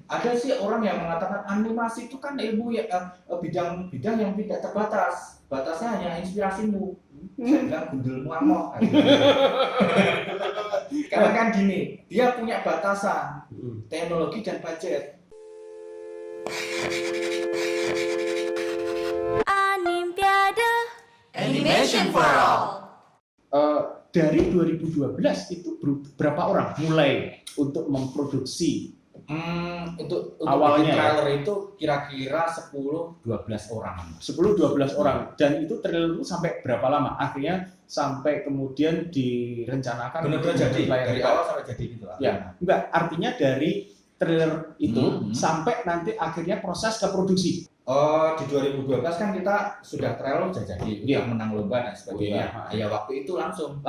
Ada sih orang yang mengatakan animasi itu kan ilmu ya, bidang yang tidak terbatas. Batasnya hanya inspirasimu. Saya bilang gundelmu amok. Karena kan gini, dia punya batasan teknologi dan budget. Animpiade Animation for All. Dari 2012 itu berapa orang mulai untuk memproduksi? Untuk awalnya trailer itu kira-kira 10-12 orang. 10-12 orang. Dan itu trailer itu sampai berapa lama? Akhirnya sampai kemudian direncanakan Benar-benar jadi dari awal sampai jadi gitu lah. Ya, enggak, artinya dari trailer itu sampai nanti akhirnya proses ke produksi. Di 2012 kan kita sudah trailer sudah jadi, udah menang lomba dan sebagainya. Ya waktu itu langsung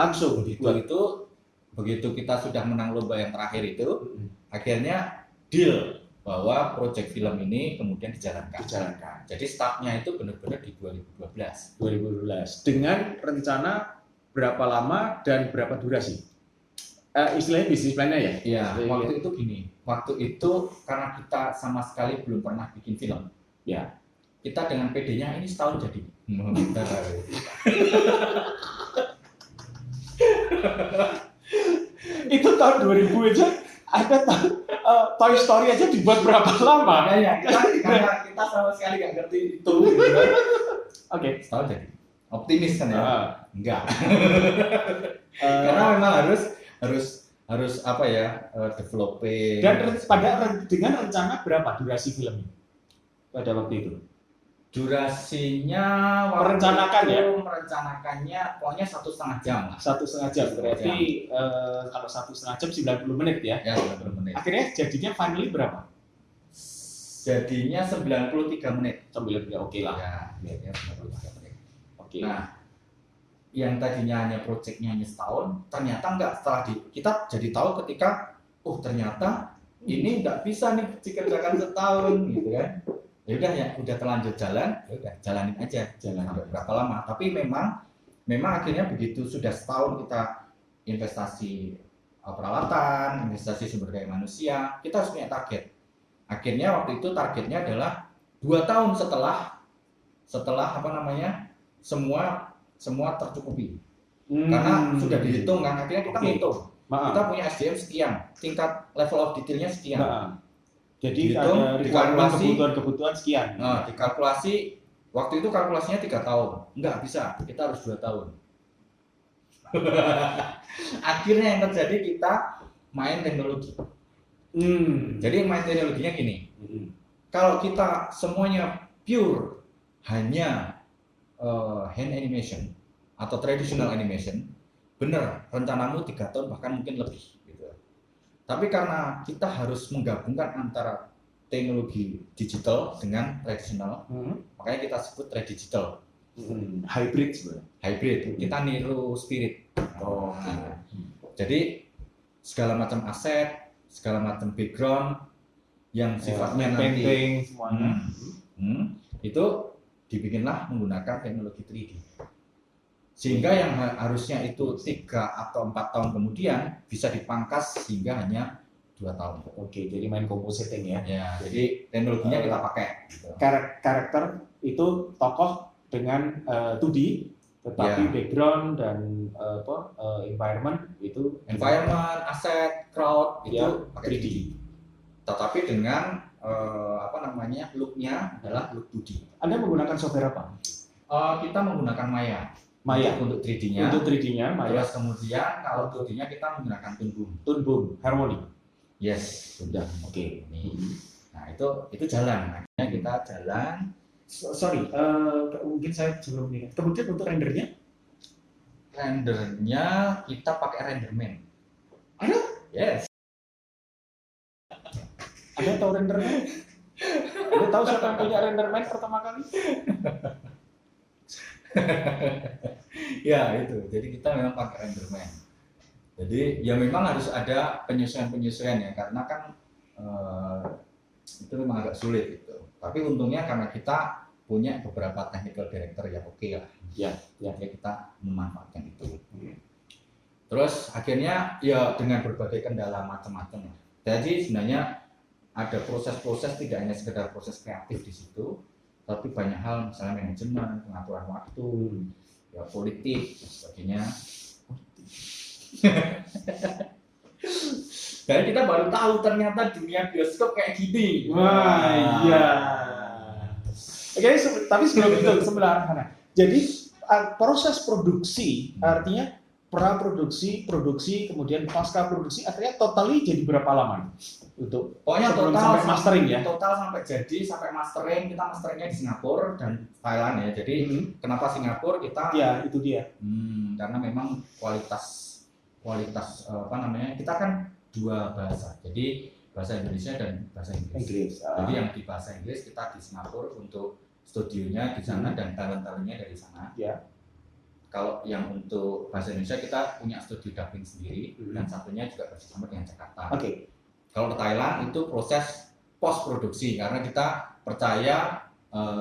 begitu kita sudah menang lomba yang terakhir itu, akhirnya deal bahwa proyek film ini kemudian dijalankan. Jadi startnya itu benar-benar di 2012 dengan rencana berapa lama dan berapa durasi? Istilahnya bisnis plan-nya ya? Iya, waktu itu gini. Waktu itu karena kita sama sekali belum pernah bikin film. Ya. Kita dengan PD-nya ini setahun jadi. Itu tahun 2000 aja ada Toy Story aja dibuat berapa lama? Ya, kita sama sekali nggak ngerti itu. Oke, setahun jadi. Optimis kan ya? Enggak. Karena memang harus apa ya, developing. Dan dengan rencana berapa durasi filmnya pada waktu itu? Durasinya merencanakannya pokoknya 1,5 jam lah. 1,5 jam berarti kalau 1,5 jam 90 menit ya? Ya, 90 menit. Akhirnya jadinya finally berapa? Jadinya 93 menit. 93, oke lah. Ya, 93 menit. Oke. Nah, yang tadinya hanya proyeknya hanya setahun, ternyata enggak. Setelah kita jadi tahu ketika, ternyata ini enggak bisa nih dikerjakan setahun gitu kan. Ya udah terlanjur jalan, ya udah jalanin aja, sampai berapa lama. Tapi memang akhirnya begitu sudah setahun kita investasi peralatan, investasi sumber daya manusia, kita harus punya target. Akhirnya waktu itu targetnya adalah 2 tahun setelah semua tercukupi. Karena sudah dihitung kan, akhirnya kita hitung. Kita punya SDM sekian, tingkat level of detailnya sekian. Jadi ada kebutuhan sekian. Nah, dikalkulasi, waktu itu kalkulasinya 3 tahun. Enggak bisa, kita harus 2 tahun. Akhirnya yang terjadi kita main teknologi. Jadi main teknologinya gini. Kalau kita semuanya pure hanya hand animation atau traditional animation, bener rencanamu 3 tahun bahkan mungkin lebih. Tapi karena kita harus menggabungkan antara teknologi digital dengan tradisional, makanya kita sebut tradigital. Hybrid sebenarnya. Hybrid. Kita niru spirit. Jadi segala macam aset, segala macam background yang sifatnya nanti semuanya. Itu dibikinlah menggunakan teknologi 3D. Sehingga yang harusnya itu 3 atau 4 tahun kemudian bisa dipangkas sehingga hanya 2 tahun. Oke, jadi main compositing ya. Ya, jadi teknologinya kita pakai. Gitu. Karakter itu tokoh dengan 2D, tetapi background dan environment, aset, crowd itu pakai 3D. Tetapi dengan look-nya adalah look 2D. Anda menggunakan software apa? Kita menggunakan Maya untuk 3D-nya. Maya. Terus kemudian kalau 2D-nya kita menggunakan Toon Boom, Harmony. Yes, sudah. Oke. Nah, itu jalan. Akhirnya kita jalan. Mungkin saya belum ingat. Kemudian untuk rendernya kita pakai RenderMan. Ada? Yes. Anda tahu RenderMan? Anda tahu siapa yang punya RenderMan pertama kali? Ya itu, jadi kita memang pakai RenderMan. Jadi ya memang harus ada penyesuaian ya, karena kan itu memang agak sulit gitu. Tapi untungnya karena kita punya beberapa technical director yang oke lah. Ya kita memanfaatkan itu. Terus akhirnya ya dengan berbagai kendala macam-macam. Jadi sebenarnya ada proses-proses, tidak hanya sekedar proses kreatif di situ, tapi banyak hal misalnya manajemen, pengaturan waktu, ya politik dan sebagainya. Dan kita baru tahu ternyata dunia bioskop kayak gini. Wah, iya. Oke, tapi sebelum itu sebelah mana? Jadi proses produksi artinya praproduksi, produksi, kemudian pasca produksi artinya totally jadi berapa lama untuk Pokoknya sebelum total sampai mastering ya? Total sampai jadi sampai mastering, kita masteringnya di Singapura dan Thailand ya. Jadi kenapa Singapura kita? Ya itu dia. Karena memang kualitas apa namanya, kita kan dua bahasa. Jadi bahasa Indonesia dan bahasa Inggris. Jadi yang di bahasa Inggris kita di Singapura untuk studionya di sana dan talent-talentnya dari sana. Ya. Kalau yang untuk bahasa Indonesia kita punya studio dubbing sendiri dan satunya juga bersama dengan Jakarta. Oke. Kalau ke Thailand itu proses post produksi karena kita percaya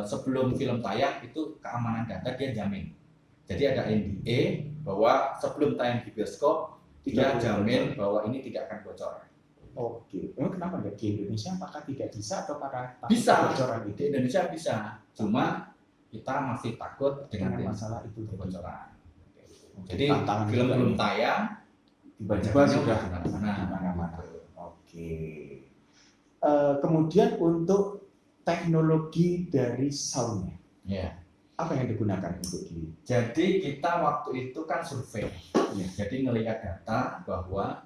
sebelum film tayang itu keamanan data dia jamin. Jadi ada NDA bahwa sebelum tayang di bioskop dia jamin bahwa ini tidak akan bocor. Oke. Kenapa nggak di Indonesia? Apakah tidak bisa atau karena Bisa. bocoran Di Indonesia bisa, cuma kita masih takut dengan masalah itu kebocoran. Jadi Tantangan film juga belum ini. tayang, tiba-tiba sudah di mana-mana. mana-mana. Oke. Kemudian untuk teknologi dari soundnya, Ya. apa yang digunakan untuk di? Jadi kita waktu itu kan survei. Ya. Jadi ngelihat data bahwa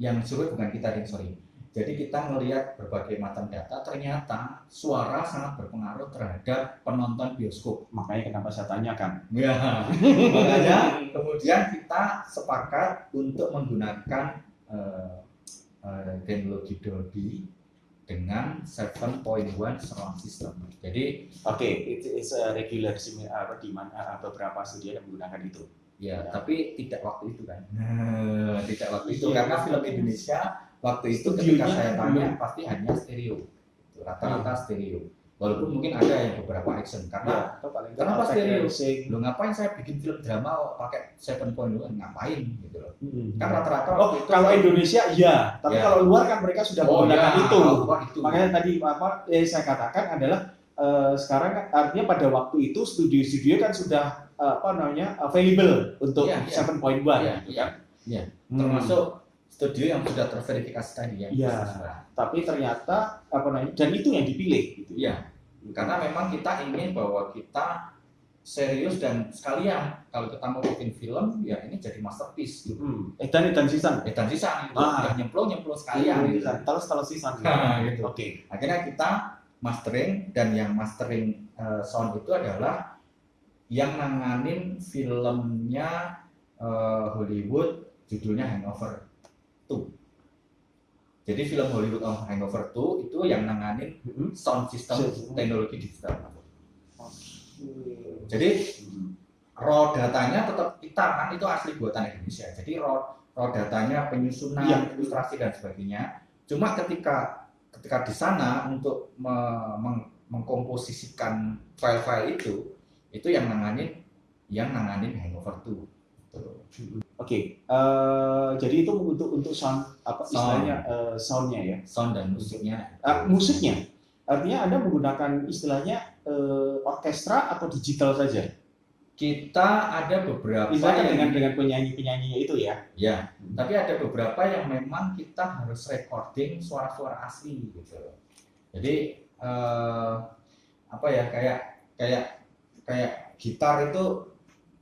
yang survei bukan kita, sorry. Jadi kita melihat berbagai macam data, ternyata suara sangat berpengaruh terhadap penonton bioskop. Makanya kenapa saya tanyakan. Ya, makanya kemudian kita sepakat untuk menggunakan teknologi Dolby dengan 7.1 surround system. Jadi, Oke, it is a regular di mana beberapa studio yang menggunakan itu. ya, tapi tidak waktu itu kan. Tidak waktu itu Iya. karena film Indonesia waktu itu Studionya ketika saya tanya belum. pasti hanya stereo. Rata-rata stereo. Walaupun mungkin ada yang beberapa action karena atau paling kenapa stereo? racing. Lo ngapain saya bikin film drama pakai 7.1 ngapain gitu loh. Kan Kan rata-rata oh, waktu itu kalau Indonesia iya, tapi Ya. kalau luar kan mereka sudah menggunakan ya, itu. kalau luar itu. Makanya tadi saya katakan adalah sekarang kan artinya pada waktu itu studio-studio kan sudah available untuk Iya, iya. 7.1 Iya, gitu iya. kan. Iya. Termasuk studio yang sudah terverifikasi tadi ya. Iya. Tapi ternyata dan itu yang dipilih gitu. Iya. Karena memang kita ingin bahwa kita serius dan sekalian kalau kita mau bikin film ya ini jadi masterpiece gitu. Dan season. Dan sisa gitu. Ah. Udah nyemplung sekalian gitu. Terus season. Gitu. Oke. Akhirnya kita mastering dan yang mastering sound itu adalah yang nanganin filmnya Hollywood judulnya Hangover 2. Jadi film Hollywood Hangover 2 itu yang nanganin sound system teknologi digital. Jadi raw datanya tetap kita kan itu asli buatan Indonesia. Jadi raw datanya penyusunan, ilustrasi dan sebagainya. Cuma ketika di sana untuk mengkomposisikan file-file itu yang nanganin Hangover 2. Oke, jadi itu untuk sound istilahnya soundnya ya, sound dan musiknya. Musiknya, artinya Anda menggunakan istilahnya orkestra atau digital saja? Kita ada beberapa istilahnya dengan penyanyinya itu ya. Ya, tapi ada beberapa yang memang kita harus recording suara-suara asli gitu. Jadi kayak gitar itu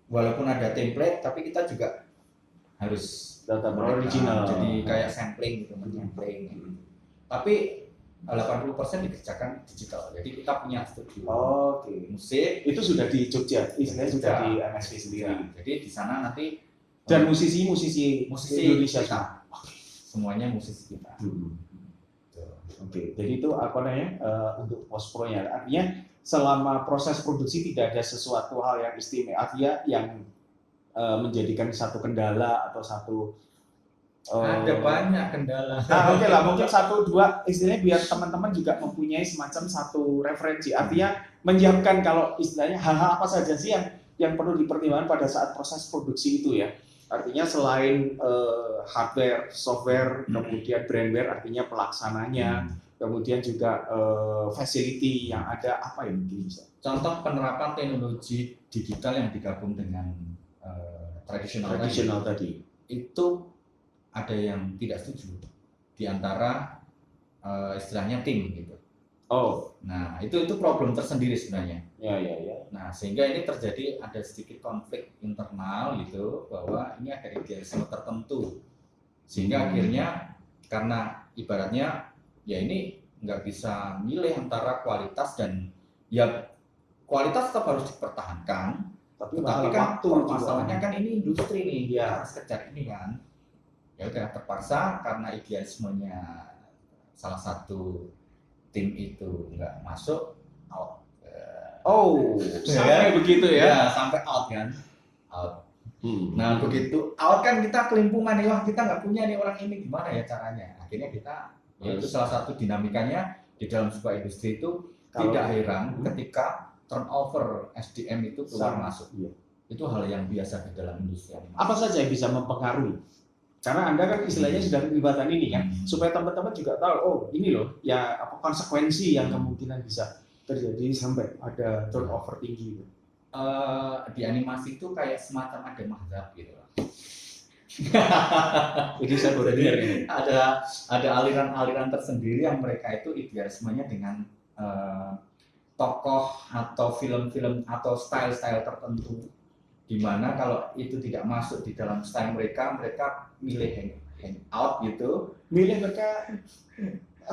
walaupun ada template tapi kita juga harus data original. Jadi kayak sampling gitu, menyampling gitu. Tapi 80% dikerjakan digital. Jadi kita punya studio. Oke. Musik itu sudah di Jogja, istilahnya sudah di MSP sendiri. Jadi di sana nanti dan musisi Indonesia kita. Semuanya musisi kita. Oke. Jadi itu untuk post pro-nya. Artinya selama proses produksi tidak ada sesuatu hal yang istimewa, artinya yang menjadikan satu kendala atau satu ada banyak kendala. Oke lah, mungkin 1-2 istilahnya biar teman-teman juga mempunyai semacam satu referensi. Artinya menyiapkan kalau istilahnya hal-hal apa saja sih yang perlu dipertimbangkan pada saat proses produksi itu ya. Artinya selain hardware, software, kemudian brandware artinya pelaksananya, kemudian juga facility yang ada, apa yang mungkin bisa? Contoh penerapan teknologi digital yang digabung dengan tradisional Tadi. itu ada yang tidak setuju di antara istilahnya tim gitu. Oh, Nah, itu problem tersendiri sebenarnya. ya. Nah, sehingga ini terjadi ada sedikit konflik internal gitu bahwa ini ada idealisme tertentu. Sehingga akhirnya karena ibaratnya ya ini nggak bisa milih antara kualitas dan ya kualitas tetap harus dipertahankan, Tapi tetapi masalah kan waktu masalahnya kan ini industri nih, Iya. harus kejar ini kan. Ya udah terpaksa karena idealismenya salah satu tim itu nggak masuk, out. Oh, sampai begitu ya? Sampai out kan, out. Hmm. Nah begitu out kan kita kelimpungan nih, wah kita nggak punya nih orang ini, gimana ya caranya? Akhirnya kita, itu salah satu dinamikanya di dalam sebuah industri itu. Tidak heran ketika turnover SDM itu keluar masuk. Iya. Itu hal yang biasa di dalam industri. Apa saja yang bisa mempengaruhi? Karena Anda kan istilahnya sudah kelibatan ini kan, supaya teman-teman juga tahu, oh ini loh, ya apa konsekuensi yang kemungkinan bisa terjadi sampai ada turnover tinggi. Di animasi itu kayak semacam ada mazhab gitu. Jadi saya baru dengar ini. Ada aliran-aliran tersendiri yang mereka itu idealismenya dengan tokoh atau film-film atau style-style tertentu, di mana kalau itu tidak masuk di dalam style mereka milih hang out gitu, Milih mereka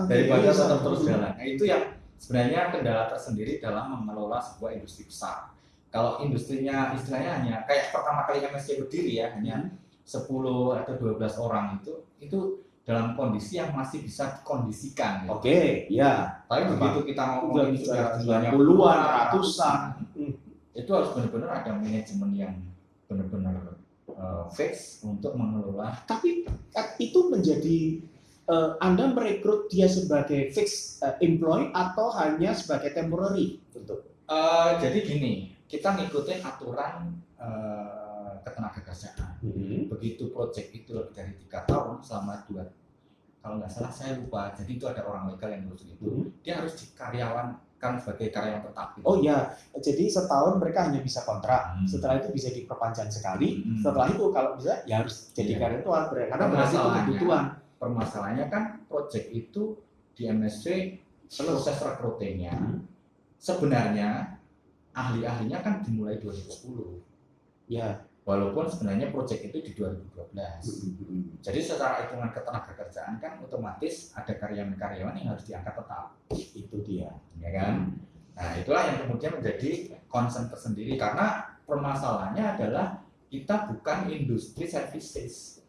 daripada tetap terus jalan. Nah, itu yang sebenarnya kendala tersendiri dalam mengelola sebuah industri besar. Kalau industrinya istilahnya hanya kayak pertama kali MSC berdiri ya, hanya 10 atau 12 orang itu dalam kondisi yang masih bisa dikondisikan. Oke, ya. Tapi begitu kita ngomongin sudah jumlahnya puluhan, ratusan, itu harus benar-benar ada manajemen yang benar-benar fix untuk mengelola. Tapi itu menjadi Anda merekrut dia sebagai fixed employee atau hanya sebagai temporary? Tentu. Jadi gini, kita ngikutin aturan ketenagakerjaan. Begitu project itu lebih dari 3 tahun selama 2, kalau nggak salah saya lupa, jadi itu ada orang legal yang ngurus itu, dia harus dikaryawankan sebagai karyawan tetap gitu. Oh ya, jadi setahun mereka hanya bisa kontrak, setelah itu bisa diperpanjang sekali, setelah itu kalau bisa ya harus jadi karyawan, karena berarti itu kebutuhan. Permasalahannya kan project itu di MSC proses rekrutmennya sebenarnya ahli-ahlinya kan dimulai 2010. Ya. Walaupun sebenarnya proyek itu di 2012. Jadi secara hitungan ketenagakerjaan kan otomatis ada karyawan-karyawan yang harus diangkat tetap. Itu dia, Ya kan? Nah, itulah yang kemudian menjadi concern tersendiri karena permasalahannya adalah kita bukan industri services.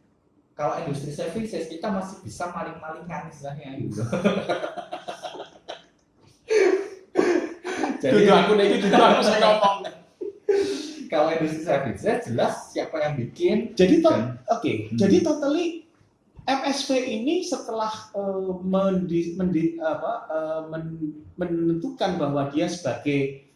Kalau industri services kita masih bisa maling-malingan istilahnya gitu. Jadi aku saya ngomong. Kalau industri services jelas siapa yang bikin. Jadi jadi totally MSV ini setelah menentukan bahwa dia sebagai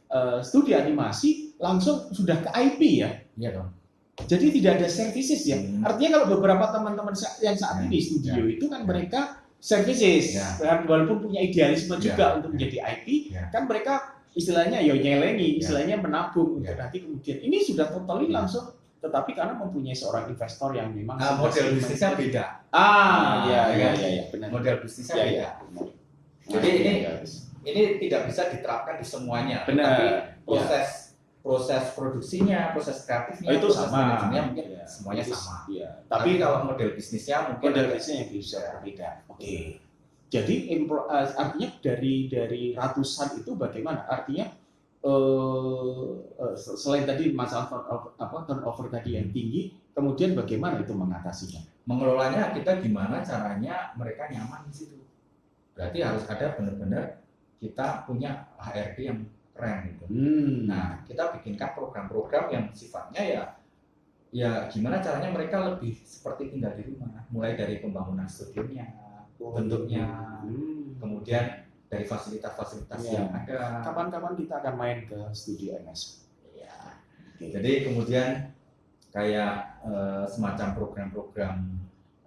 studi animasi langsung sudah ke IP ya. Iya dong. Jadi tidak ada services ya. Artinya kalau beberapa teman-teman yang saat ini studio itu kan mereka services, kan walaupun punya idealisme juga untuk menjadi IP, kan mereka istilahnya nyelengi, istilahnya menabung untuk nanti kemudian. Ini sudah totally langsung, tetapi karena mempunyai seorang investor yang memang model bisnisnya beda. Benar. Model bisnisnya beda. Jadi ini tidak bisa diterapkan di semuanya. Benar. Tapi proses produksinya, proses kreatifnya, itu proses sama. manajemennya mungkin semuanya sama. Tapi kalau model bisnisnya mungkin bisa berbeda. Oke. Jadi artinya dari ratusan itu bagaimana? Artinya selain tadi masalah turnover tadi yang tinggi, kemudian bagaimana itu mengatasinya? Mengelolanya kita gimana caranya mereka nyaman di situ. Berarti harus ada benar-benar kita punya HRD yang keren gitu. Nah, kita bikinkan program-program yang sifatnya ya gimana caranya mereka lebih seperti tinggal di rumah. Mulai dari pembangunan studionya, bentuknya, kemudian dari fasilitas-fasilitas yang ada. Kapan-kapan kita akan main ke studio MS. Ya. Jadi kemudian kayak semacam program-program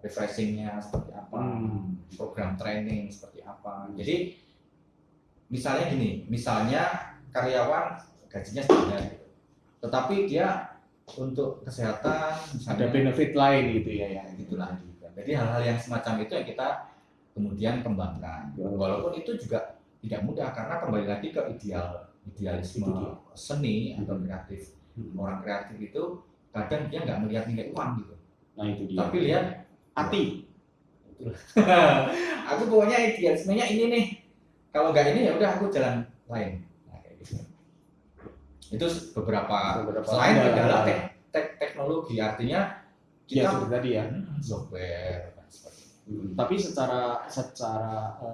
refreshingnya seperti apa, program training seperti apa. Jadi misalnya gini, misalnya karyawan gajinya standar, gitu. Tetapi dia untuk kesehatan Ada misalnya benefit lain gitu ya. gitulah. Jadi hal-hal yang semacam itu yang kita kemudian kembangkan. Walaupun itu juga tidak mudah karena kembali lagi ke idealisme seni atau kreatif. Orang kreatif itu kadang dia nggak melihat nilai uang gitu. Nah itu dia. Tapi lihat hati. Aku pokoknya idealismenya ini nih. Kalau nggak ini ya udah aku jalan lain. Nah, kayak gitu. Itu beberapa selain kendala teknologi, artinya Ya kita seperti tadi ya. software. Tapi secara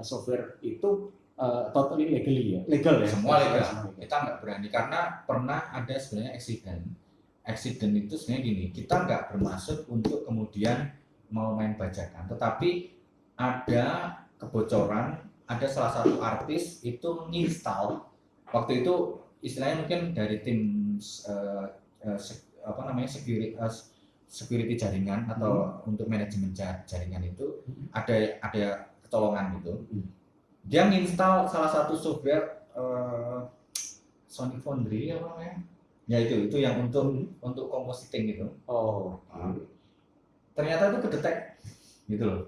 software itu totally legal ya. Semua legal. Kita nggak berani karena pernah ada sebenarnya accident itu sebenarnya gini, kita nggak bermaksud untuk kemudian mau main bajakan, tetapi ada kebocoran, ada salah satu artis itu menginstal waktu itu istilahnya mungkin dari tim security jaringan atau untuk manajemen jaringan itu ada kecolongan gitu. Dia menginstal salah satu software Sonic Foundry apa namanya? Ya itu yang untuk compositing gitu. Ternyata itu kedetek gitu loh.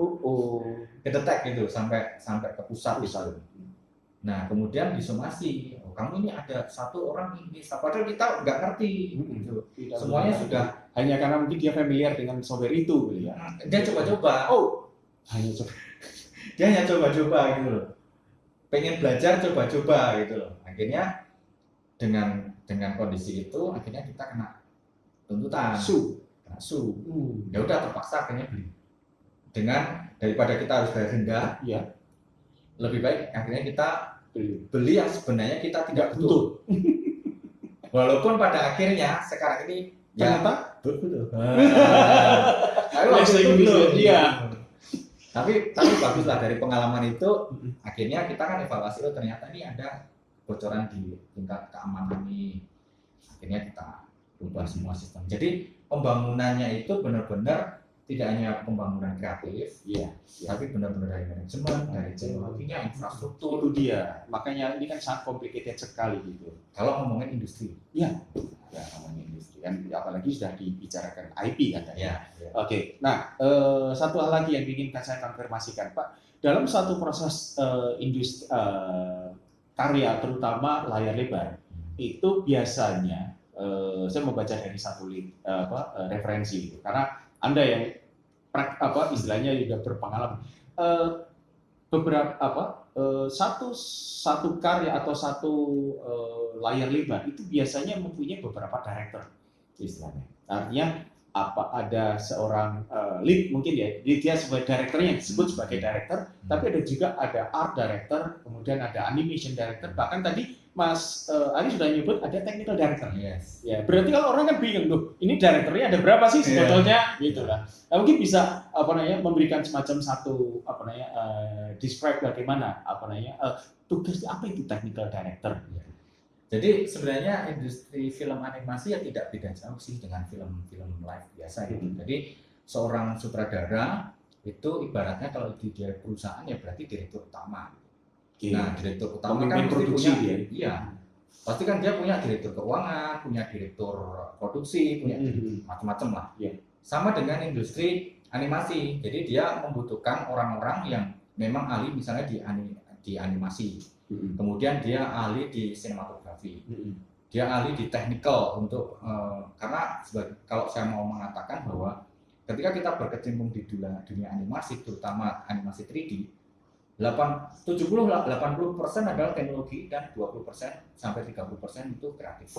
Kedetek gitu sampai ke pusat gitu. Nah, kemudian disomasi. Kamu ini ada satu orang ini, padahal kita nggak ngerti gitu. Semuanya sudah hanya karena mungkin dia familiar dengan software itu ya. Dia coba-coba. Dia hanya coba-coba gitu loh. Pengen belajar coba-coba gitu loh. Akhirnya dengan kondisi itu akhirnya kita kena tuntutan. Ya udah terpaksa akhirnya beli. Dengan daripada kita harus bayar rendah, lebih baik akhirnya kita beli yang sebenarnya kita tidak butuh. Walaupun pada akhirnya sekarang ini ternyata betul. Tapi bagus lah dari pengalaman itu. Akhirnya kita kan evaluasi, ternyata ini ada bocoran di tingkat keamanan ini. Akhirnya kita ubah semua sistem. Jadi pembangunannya itu benar-benar tidak hanya pembangunan kreatif, tapi benar-benar dari manajemen, dari teknologinya, infrastruktur. Itu dia. Makanya ini kan sangat complicated sekali gitu. Kalau ngomongin industri. Ngomongin industri kan, apalagi sudah dibicarakan IP kan tadi. Ya. Oke. Nah, satu hal lagi yang ingin saya konfirmasikan, Pak. Dalam satu proses industri karya, terutama layar lebar, itu biasanya saya membaca dari satu referensi itu. Karena Anda yang istilahnya juga berpengalaman, beberapa satu karya atau satu layar lebar itu biasanya mempunyai beberapa director istilahnya. Artinya ada seorang lead mungkin ya, dia sebagai directornya yang disebut sebagai director, tapi ada juga ada art director, kemudian ada animation director, bahkan tadi Mas Ari sudah nyebut ada technical director. Ya, berarti kalau orang kan bingung loh, ini directornya ada berapa sih sebetulnya, gitu lah. Nah, mungkin bisa memberikan semacam satu describe bagaimana tugasnya apa itu technical director. Jadi sebenarnya industri film animasi ya tidak beda jauh sih dengan film-film live biasa gitu. Jadi seorang sutradara itu ibaratnya kalau di dia perusahaan ya berarti direktur utama. Nah, direktur utama kan pasti punya, pasti kan dia punya direktur keuangan, punya direktur produksi, punya macam-macam lah. Sama dengan industri animasi, jadi dia membutuhkan orang-orang yang memang ahli misalnya di animasi, kemudian dia ahli di sinematografi, dia ahli di technical untuk karena kalau saya mau mengatakan bahwa ketika kita berkecimpung di dunia animasi, terutama animasi 3D, 70-80% adalah teknologi dan 20% sampai 30% itu kreatif.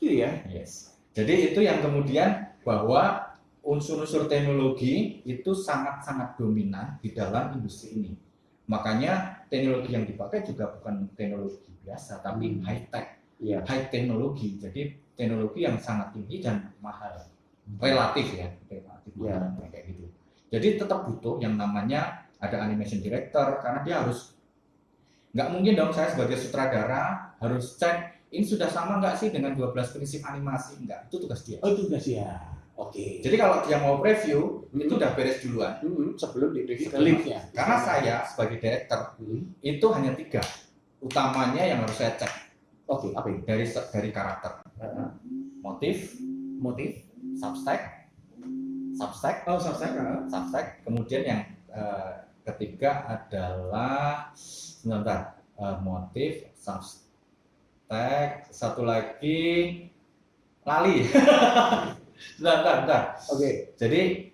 Iya. Jadi itu yang kemudian bahwa unsur-unsur teknologi itu sangat-sangat dominan di dalam industri ini. Makanya teknologi yang dipakai juga bukan teknologi biasa, tapi high tech, high teknologi. Jadi teknologi yang sangat tinggi dan mahal, relatif mahal, kayak gitu. Jadi tetap butuh yang namanya ada animation director, karena dia harus, nggak mungkin dong saya sebagai sutradara harus cek ini sudah sama nggak sih dengan 12 prinsip animasi, enggak, itu tugas dia. Tugas dia. Oke. Jadi kalau dia mau preview itu udah beres duluan. Sebelum di review ke Sebelum. lead-nya. Karena saya sebagai director itu hanya 3 utamanya yang harus saya cek Oke, apa itu? dari karakter, motif, substack, Oh, substack. kemudian yang ketiga adalah sebentar, motif, substack, satu lagi lali. Bentar. Oke. Jadi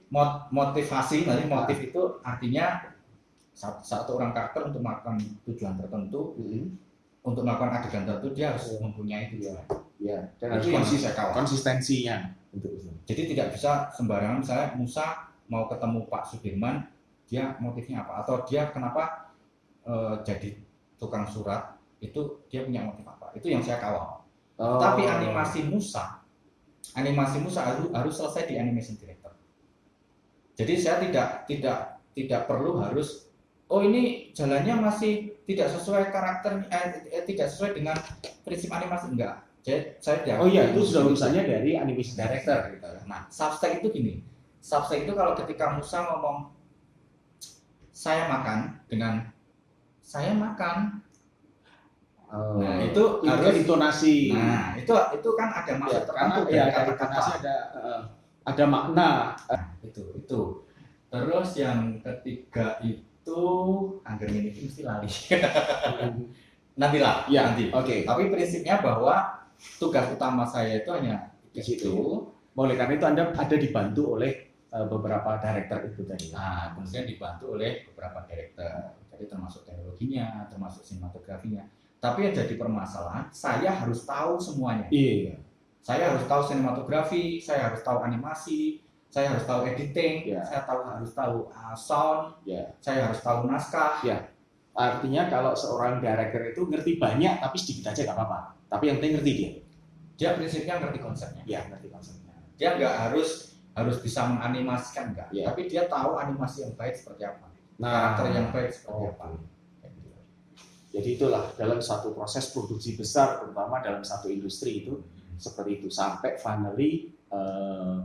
motivasi, nanti motif itu artinya satu orang karakter untuk melakukan tujuan tertentu, untuk melakukan adegan tertentu dia harus mempunyai tujuan. Ya, dan Harus itu yang konsisten kawan. konsistensinya. Jadi tidak bisa sembarangan, misalnya Musa mau ketemu Pak Sudirman, dia motifnya apa? Atau dia kenapa jadi tukang surat, itu dia punya motif apa? Itu yang saya kawal. Tapi animasi Musa harus selesai di animation director. Jadi saya tidak perlu harus, oh ini jalannya masih tidak sesuai karakter, tidak sesuai dengan prinsip animasi, enggak. Saya Oh iya, itu sudah urusannya dari animation director gitu. Nah, substack itu gini. Substack itu kalau ketika Musa ngomong saya makan dengan saya makan. Nah, itu harus intonasi. Nah, itu kan ada maksud tertentu dari ada kata-kata. intonasi, ada makna. Itu. Terus yang ketiga itu anggar ini mesti lali. Nantilah, Ya, nanti. oke. Tapi prinsipnya bahwa tugas utama saya itu hanya Di situ. itu. Oleh karena itu Anda ada dibantu oleh beberapa director itu tadi. Nah, kemudian dibantu oleh beberapa director. Jadi termasuk teknologinya, termasuk sinematografinya. Tapi yang jadi permasalahan, saya harus tahu semuanya. Iya. Saya harus tahu sinematografi, saya harus tahu animasi, saya harus tahu editing, Ya. saya harus tahu sound, Ya. saya harus tahu naskah. Ya. Artinya kalau seorang director itu ngerti banyak tapi sedikit aja nggak apa-apa. Tapi yang penting ngerti dia. Dia prinsipnya ngerti konsepnya. Ya, ngerti konsepnya. Dia nggak harus bisa menganimasikan, enggak. Ya. Tapi dia tahu animasi yang baik seperti apa, Nah, karakter yang baik seperti apa. jadi itulah dalam satu proses produksi besar, terutama dalam satu industri itu seperti itu sampai finally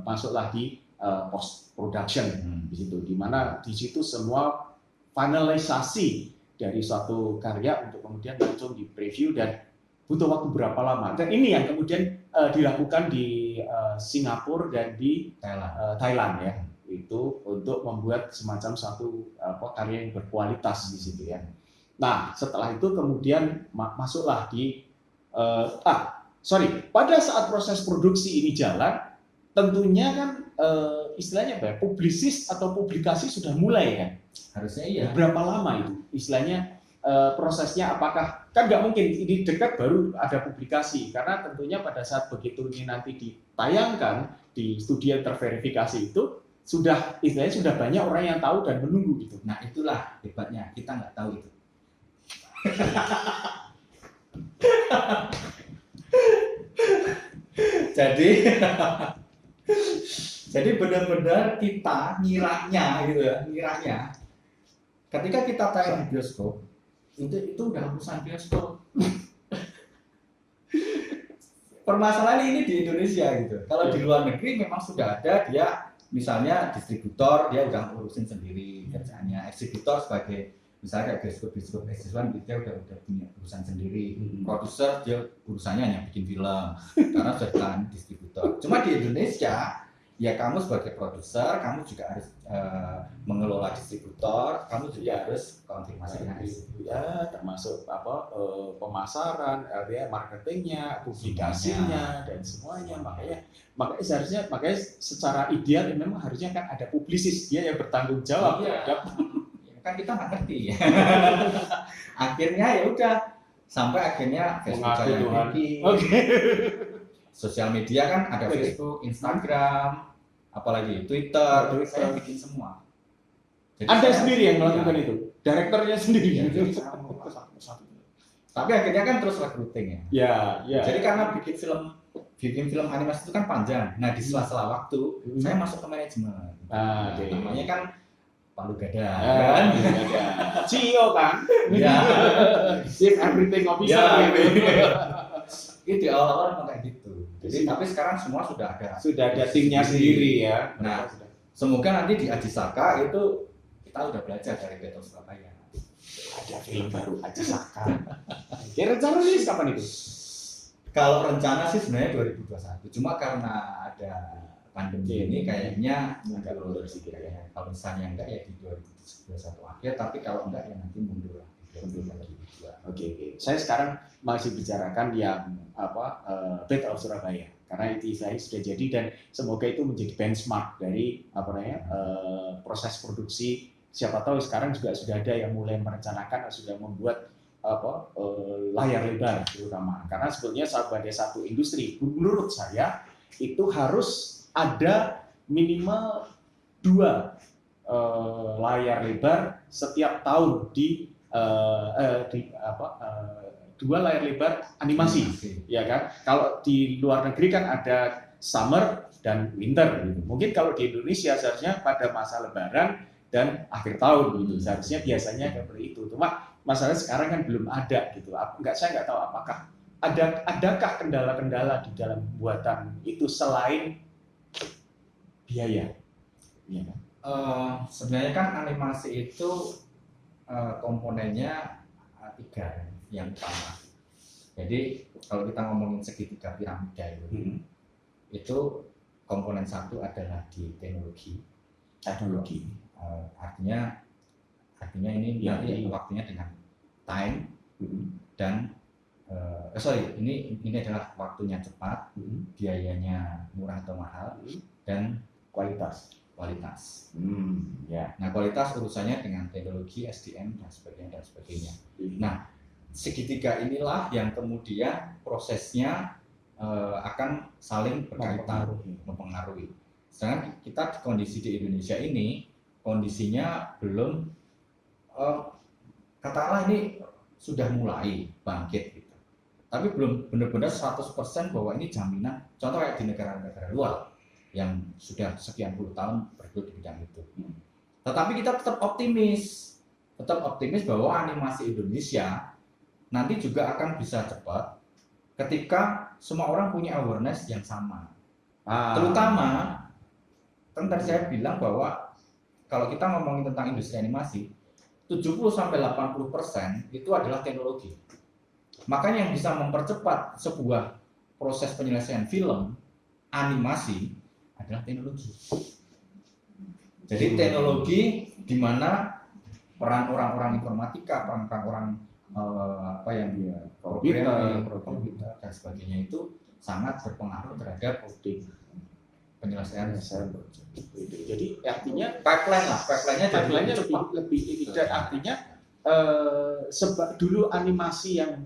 masuklah di post production di situ, di mana di situ semua finalisasi dari suatu karya untuk kemudian langsung di preview dan butuh waktu berapa lama. Dan ini yang kemudian dilakukan di Singapura dan di Thailand ya, itu untuk membuat semacam satu karya yang berkualitas di situ ya. Nah, setelah itu kemudian masuklah di pada saat proses produksi ini jalan, tentunya kan istilahnya apa ya, publisis atau publikasi sudah mulai kan? Harusnya iya. Berapa lama itu istilahnya prosesnya? Apakah kan nggak mungkin ini dekat baru ada publikasi, karena tentunya pada saat begitu ini nanti ditayangkan di studio terverifikasi itu sudah istilahnya sudah banyak orang yang tahu dan menunggu gitu. Nah, itulah hebatnya, kita nggak tahu itu. jadi benar-benar kita ngiranya gitu ya, ketika kita tayang di bioskop itu udah urusan bioskop. Permasalahan ini di Indonesia gitu. Kalau di luar negeri memang sudah ada, dia misalnya distributor, dia udah urusin sendiri kerjaannya. Eksibitor sebagai misalnya kayak bioskop dia udah punya urusan sendiri. Produser dia urusannya hanya bikin film karena sudah kan distributor. Cuma di Indonesia ya kamu sebagai produser, kamu juga harus mengelola distributor, kamu juga harus konfirmasi ya, termasuk pemasaran, marketingnya, publikasinya dan semuanya. Makanya seharusnya secara ideal memang harusnya kan ada publisis, dia yang bertanggung jawab terhadap. Kan kita nggak ngerti. Akhirnya ya udah sampai akhirnya Facebook yang bikin. Sosial media kan ada Facebook, Instagram, apalagi Twitter. Saya bikin semua. Jadi Anda sendiri yang melakukan itu, direkturnya sendiri. Ya, tapi akhirnya kan terus recruiting ya. Ya. Jadi karena bikin film animasi itu kan panjang. Nah di sela-sela waktu saya masuk ke manajemen. Namanya kan Palu Gada, kan? CEO kan? Ya. Chief Everything Officer. Ya, gitu. Itu di awal-awal kayak gitu. Jadi tapi sekarang semua sudah ada timnya sendiri ya. Nah, semoga nanti di Ajisaka itu kita udah belajar dari Battle Surabaya. Ada film baru Aji Saka. Rencana rilis kapan itu? Kalau rencana sih sebenarnya 2021, cuma karena ada pandemi ini kayaknya agak mundur sedikit ya. Kalau misalnya enggak ya di 2021 akhir, tapi kalau enggak ya nanti mundur lah. Oke. Saya sekarang masih bicarakan yang Battle of Surabaya karena itu saya sudah jadi dan semoga itu menjadi benchmark dari proses produksi. Siapa tahu sekarang juga sudah ada yang mulai merencanakan dan sudah membuat layar lebar terutama karena sebetulnya sebagai satu industri menurut saya itu harus ada minimal 2 layar lebar setiap tahun di 2 layar lebar animasi ya kan. Kalau di luar negeri kan ada summer dan winter gitu. Mungkin kalau di Indonesia seharusnya pada masa lebaran dan akhir tahun gitu. Seharusnya biasanya seperti itu. Cuma masalahnya sekarang kan belum ada gitu. Saya nggak tahu apakah adakah kendala-kendala di dalam buatan itu selain biaya. Ya kan? Sebenarnya kan animasi itu komponennya 3 yang utama. Jadi kalau kita ngomongin segitiga piramida itu komponen 1 adalah di teknologi. Artinya ini nanti waktunya dengan time dan ini adalah waktunya cepat, biayanya murah atau mahal dan kualitas. Nah, kualitas urusannya dengan teknologi, SDM dan sebagainya. Nah, segitiga inilah yang kemudian prosesnya akan saling berkaitan, mempengaruhi. Sedangkan kita kondisi di Indonesia ini kondisinya belum katakanlah ini sudah mulai bangkit gitu. Tapi belum benar-benar 100% bahwa ini jaminan. Contoh kayak di negara-negara luar yang sudah sekian puluh tahun bergelut di bidang itu. Tetapi kita tetap optimis bahwa animasi Indonesia nanti juga akan bisa cepat ketika semua orang punya awareness yang sama. Terutama kan tadi saya bilang bahwa kalau kita ngomongin tentang industri animasi 70-80% itu adalah teknologi. Makanya yang bisa mempercepat sebuah proses penyelesaian film animasi adalah teknologi. Jadi teknologi di mana peran orang-orang informatika, peran orang komputer dan sebagainya itu sangat berpengaruh terhadap penyelesaian. Jadi artinya pipeline-nya lebih artinya dulu animasi yang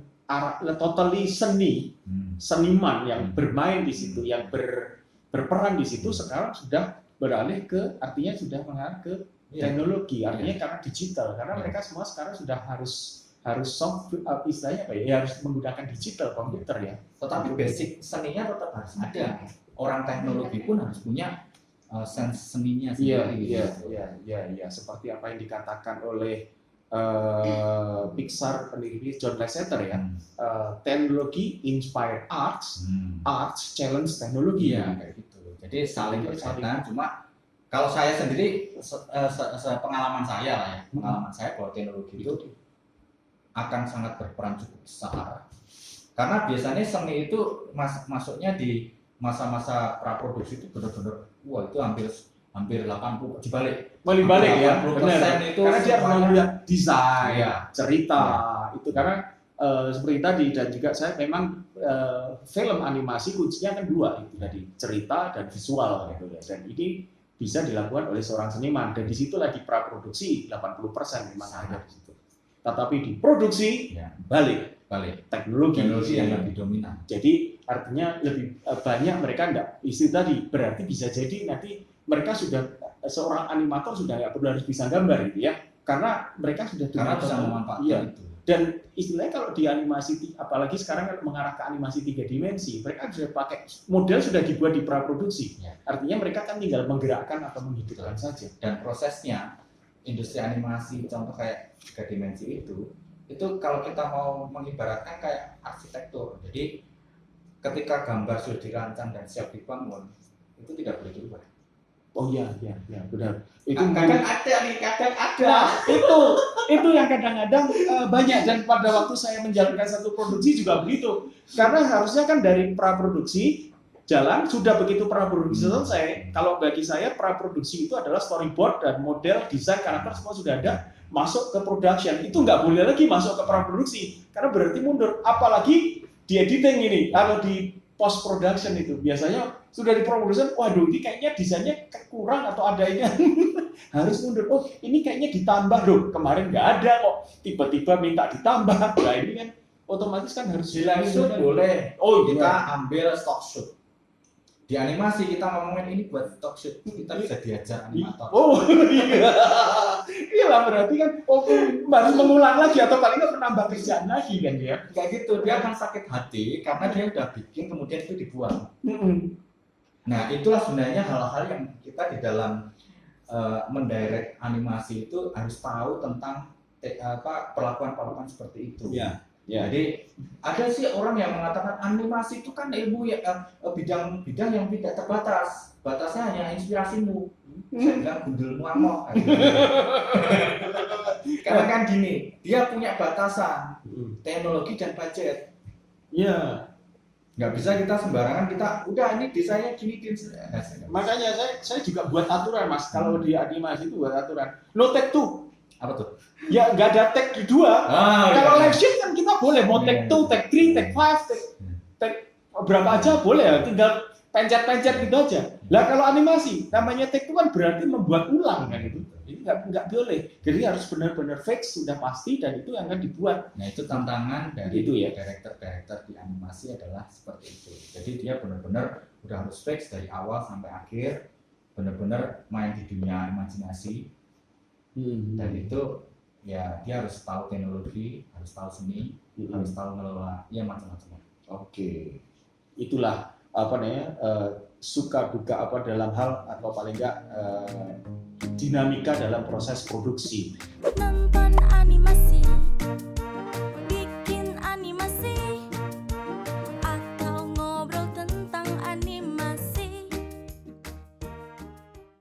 totally seniman yang bermain di situ, yang berperan di situ sekarang sudah beralih ke artinya sudah mengarah ke teknologi, artinya karena digital, karena mereka semua sekarang sudah harus istilahnya harus menggunakan digital komputer ya. Tetapi basic seninya tetap harus ada. Orang teknologi pun harus punya sense seninya sendiri. Iya. Seperti apa yang dikatakan oleh Pixar pendiri John Lasseter ya. Teknologi inspire arts, arts challenge teknologi ya kayak gitu. Jadi saling berkaitan. Cuma kalau saya sendiri pengalaman saya bahwa teknologi itu akan sangat berperan cukup besar. Karena biasanya seni itu masuknya di masa-masa praproduksi itu benar-benar itu hampir 80 dibalik ya, benar. Itu karena dia melihat desain, cerita itu karena seperti tadi dan juga saya memang film animasi kuncinya kan 2 itu tadi, cerita dan visual gitu ya. Dan ini bisa dilakukan oleh seorang seniman dan di situ lagi praproduksi 80% memang ada di situ. Tetapi di produksi balik teknologi yang lebih dominan. Jadi artinya lebih banyak mereka tadi berarti bisa jadi nanti mereka sudah seorang animator sudah nggak perlu harus bisa gambar gitu ya, karena mereka sudah bisa memanfaatkan itu. Dan istilahnya kalau di animasi, apalagi sekarang kan mengarah ke animasi 3 dimensi, mereka sudah pakai model sudah dibuat di praproduksi. Artinya mereka kan tinggal menggerakkan atau menghidupkan saja. Dan prosesnya industri animasi contoh kayak 3 dimensi itu kalau kita mau mengibaratkan kayak arsitektur. Jadi ketika gambar sudah dirancang dan siap dibangun, itu tidak boleh dirubah. Oh iya, benar. Itu Kadang ada nih, kadang ada. Nah, itu yang kadang-kadang banyak, dan pada waktu saya menjalankan satu produksi juga begitu. Karena harusnya kan dari praproduksi jalan, sudah begitu praproduksi selesai. Kalau bagi saya praproduksi itu adalah storyboard dan model, desain, karakter semua sudah ada, masuk ke production. Itu nggak boleh lagi masuk ke praproduksi karena berarti mundur. Apalagi di editing ini, kalau di post production itu biasanya sudah di production, waduh ini kayaknya desainnya kurang atau ada ini harus mundur. Oh ini kayaknya ditambah loh, kemarin nggak ada kok, tiba-tiba minta ditambah. Nah ini kan otomatis kan harus Di live shoot boleh. Oh Kita iya. ambil stock shoot. Di animasi kita ngomongin ini buat stock shoot, kita bisa diajar animator. Oh iya. Iya lah, berarti kan harus mengulang lagi atau paling nggak menambah kerjaan lagi kan ya. Kayak gitu, dia akan sakit hati karena dia udah bikin kemudian itu dibuang. Nah, itulah sebenarnya hal-hal yang kita di dalam mendirect animasi itu harus tahu tentang perlakuan-perlakuan seperti itu. Ya. Jadi ada sih orang yang mengatakan animasi itu kan ilmu ya, bidang yang tidak terbatas, batasnya hanya inspirasimu. Saya bilang gundelmu amok. Karena kan gini, dia punya batasan teknologi dan budget. Iya. Nggak bisa kita sembarangan, kita udah ini desainnya gini. Makanya saya juga buat aturan mas, kalau di animasi itu buat aturan. No take two. Apa tuh? Ya nggak ada take kedua. Kalau live shoot kan kita boleh mau take 2, take 3, take 5, take berapa aja boleh ya, tinggal pencet-pencet gitu aja. Lah kalau animasi namanya take 2 kan berarti membuat ulang kan itu. Ini nggak boleh. Jadi harus benar-benar fix, sudah pasti, dan itu yang akan dibuat. Nah itu tantangan dari Itu ya. director di animasi adalah seperti itu. Jadi dia benar-benar udah harus fix dari awal sampai akhir, benar-benar main di dunia imajinasi. Dan itu ya dia harus tahu teknologi, harus tahu seni, harus tahu ngelola, ya macam-macam. Oke, itulah apa namanya suka duka apa dalam hal atau paling enggak dinamika dalam proses produksi. Nonton animasi